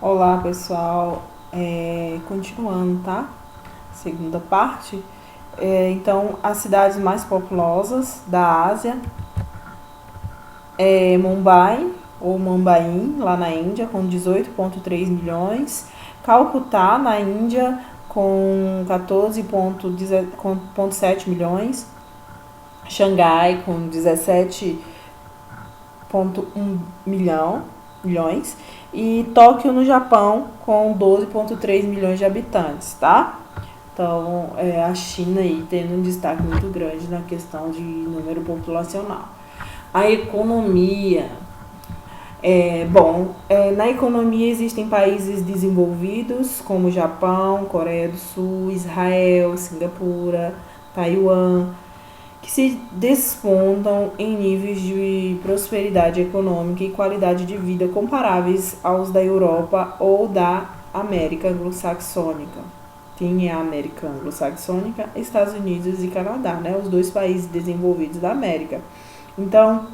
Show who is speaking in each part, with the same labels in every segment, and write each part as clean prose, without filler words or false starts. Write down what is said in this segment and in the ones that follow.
Speaker 1: Olá, pessoal. Continuando, tá? Segunda parte. Então, as cidades mais populosas da Ásia é Mumbai, ou Mumbai, lá na Índia, com 18,3 milhões. Calcutá, na Índia, com 14,7 milhões. Xangai, com 17,1 milhões, e Tóquio, no Japão, com 12,3 milhões de habitantes, tá? Então, a China aí tendo um destaque muito grande na questão de número populacional. A economia. Na economia existem países desenvolvidos como Japão, Coreia do Sul, Israel, Singapura, Taiwan, que se despontam em níveis de prosperidade econômica e qualidade de vida comparáveis aos da Europa ou da América anglo-saxônica. Tem a América anglo-saxônica, Estados Unidos e Canadá, né? Os dois países desenvolvidos da América. Então,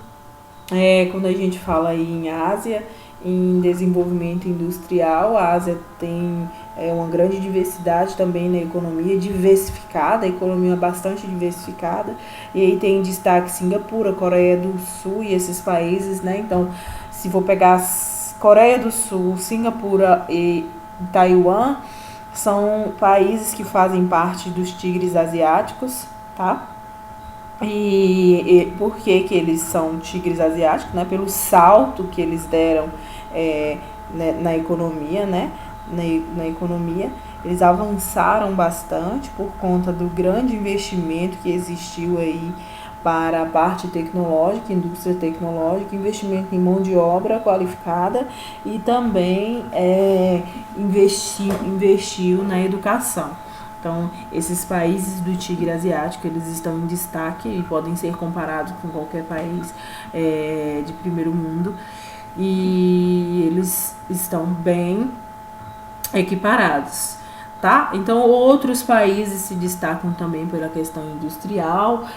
Speaker 1: quando a gente fala aí em Ásia, em desenvolvimento industrial, a Ásia tem uma grande diversidade também na economia, diversificada, a economia é bastante diversificada, e aí tem em destaque Singapura, Coreia do Sul e esses países, né? Então, se for pegar Coreia do Sul, Singapura e Taiwan, são países que fazem parte dos tigres asiáticos, tá? E por que eles são tigres asiáticos? Né? Pelo salto que eles deram na economia, né? Na economia, eles avançaram bastante por conta do grande investimento que existiu aí para a parte tecnológica, indústria tecnológica, investimento em mão de obra qualificada e também investiu na educação. Então, esses países do tigre asiático, eles estão em destaque e podem ser comparados com qualquer país de primeiro mundo, e eles estão bem equiparados, tá? Então, outros países se destacam também pela questão industrial,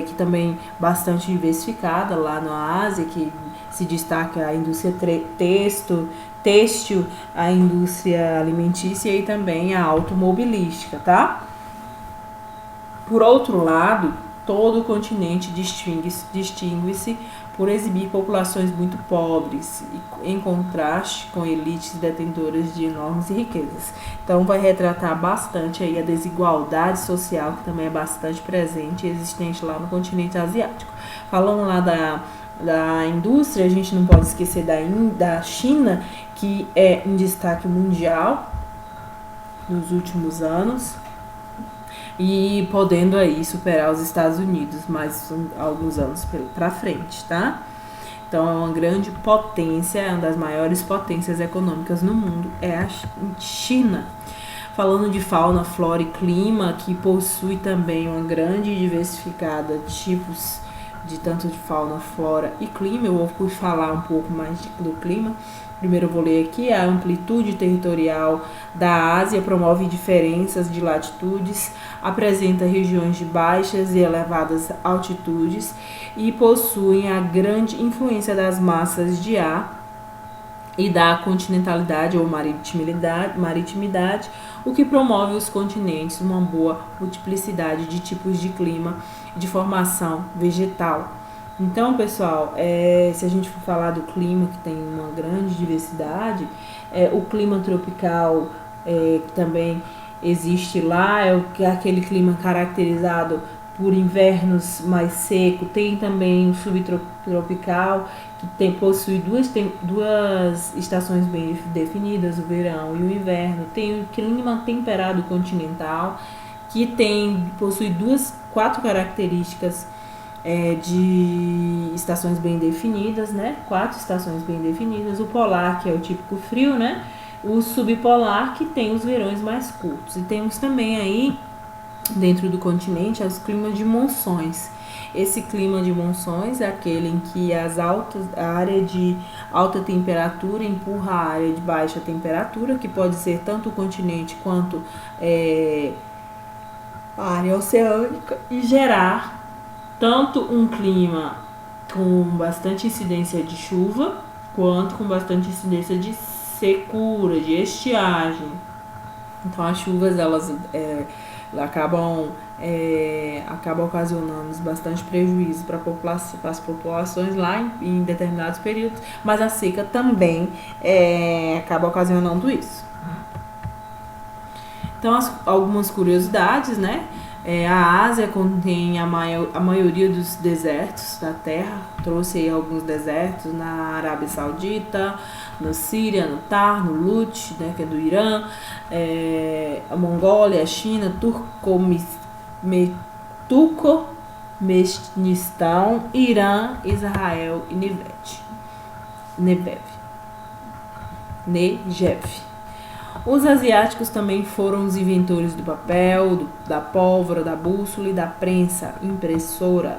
Speaker 1: que também bastante diversificada lá na Ásia, que se destaca a indústria têxtil, a indústria alimentícia e também a automobilística, tá? Por outro lado, todo o continente distingue-se por exibir populações muito pobres, em contraste com elites detentoras de enormes riquezas. Então, vai retratar bastante aí a desigualdade social, que também é bastante presente e existente lá no continente asiático. Falando lá da indústria, a gente não pode esquecer da China, que é um destaque mundial nos últimos anos, e podendo aí superar os Estados Unidos mais alguns anos para frente, tá? Então, é uma grande potência, é uma das maiores potências econômicas no mundo, é a China. Falando de fauna, flora e clima, que possui também uma grande diversificada de tipos de tanto de fauna, flora e clima. Eu vou falar um pouco mais do clima. Primeiro eu vou ler aqui: a amplitude territorial da Ásia promove diferenças de latitudes, apresenta regiões de baixas e elevadas altitudes e possuem a grande influência das massas de ar e da continentalidade ou maritimidade, o que promove os continentes uma boa multiplicidade de tipos de clima de formação vegetal. Então, pessoal, se a gente for falar do clima, que tem uma grande diversidade, o clima tropical, que também existe lá, é aquele clima caracterizado por invernos mais secos. Tem também o subtropical, que possui duas estações bem definidas, o verão e o inverno. Tem o clima temperado continental, que possui quatro características de estações bem definidas, né? 4 estações bem definidas. O polar, que é o típico frio, né? O subpolar, que tem os verões mais curtos. E temos também aí, dentro do continente, os climas de monções. Esse clima de monções é aquele em que a área de alta temperatura empurra a área de baixa temperatura, que pode ser tanto o continente quanto a área oceânica, e gerar tanto um clima com bastante incidência de chuva, quanto com bastante incidência de secura, de estiagem. Então as chuvas elas acabam ocasionando bastante prejuízo para as populações lá em determinados períodos, mas a seca também acaba ocasionando isso. Então algumas curiosidades, né? A Ásia contém a maioria dos desertos da Terra. Trouxe aí alguns desertos na Arábia Saudita, na Síria, no Tar, no Lut, né, que é do Irã, a Mongólia, a China, Turcomenistão, Irã, Israel e Negev. Os asiáticos também foram os inventores do papel, da pólvora, da bússola e da prensa impressora.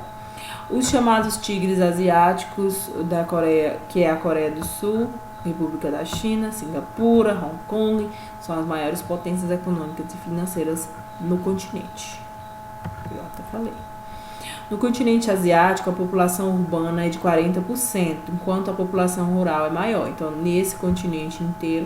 Speaker 1: Os chamados tigres asiáticos da Coreia, que é a Coreia do Sul, República da China, Singapura, Hong Kong, são as maiores potências econômicas e financeiras no continente. Eu até falei. No continente asiático, a população urbana é de 40%, enquanto a população rural é maior. Então, nesse continente inteiro,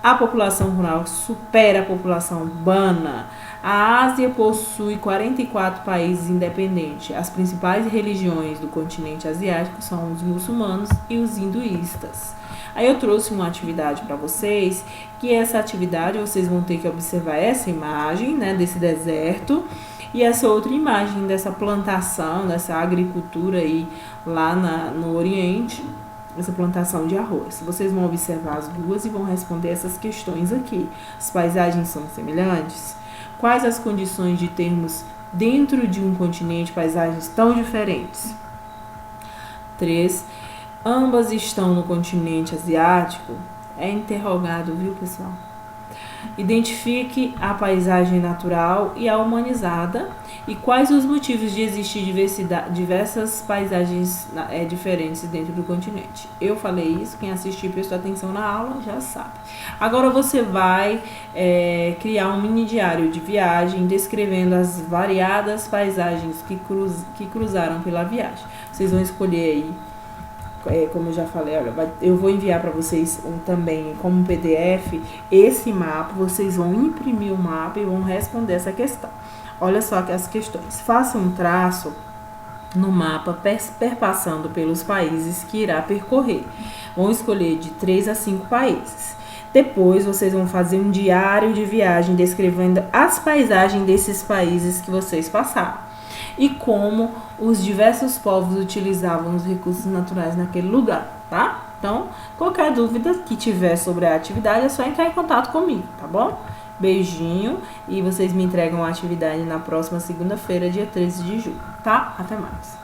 Speaker 1: a população rural supera a população urbana. A Ásia possui 44 países independentes. As principais religiões do continente asiático são os muçulmanos e os hinduístas. Aí eu trouxe uma atividade para vocês, que essa atividade vocês vão ter que observar essa imagem, né, desse deserto e essa outra imagem dessa plantação, dessa agricultura aí lá no Oriente. Essa plantação de arroz. Vocês vão observar as duas e vão responder essas questões aqui. As paisagens são semelhantes? Quais as condições de termos dentro de um continente paisagens tão diferentes? 3. Ambas estão no continente asiático? É interrogado, viu, pessoal? Identifique a paisagem natural e a humanizada e quais os motivos de existir diversas paisagens diferentes dentro do continente. Eu falei isso, quem assistiu e prestou atenção na aula já sabe. Agora você vai criar um mini diário de viagem descrevendo as variadas paisagens que cruzaram pela viagem. Vocês vão escolher aí, como eu já falei, olha, eu vou enviar para vocês também como PDF esse mapa. Vocês vão imprimir o mapa e vão responder essa questão. Olha só que as questões. Faça um traço no mapa perpassando pelos países que irá percorrer. Vão escolher de 3 a 5 países. Depois vocês vão fazer um diário de viagem descrevendo as paisagens desses países que vocês passaram e como os diversos povos utilizavam os recursos naturais naquele lugar, tá? Então, qualquer dúvida que tiver sobre a atividade é só entrar em contato comigo, tá bom? Beijinho e vocês me entregam a atividade na próxima segunda-feira, dia 13 de julho, tá? Até mais!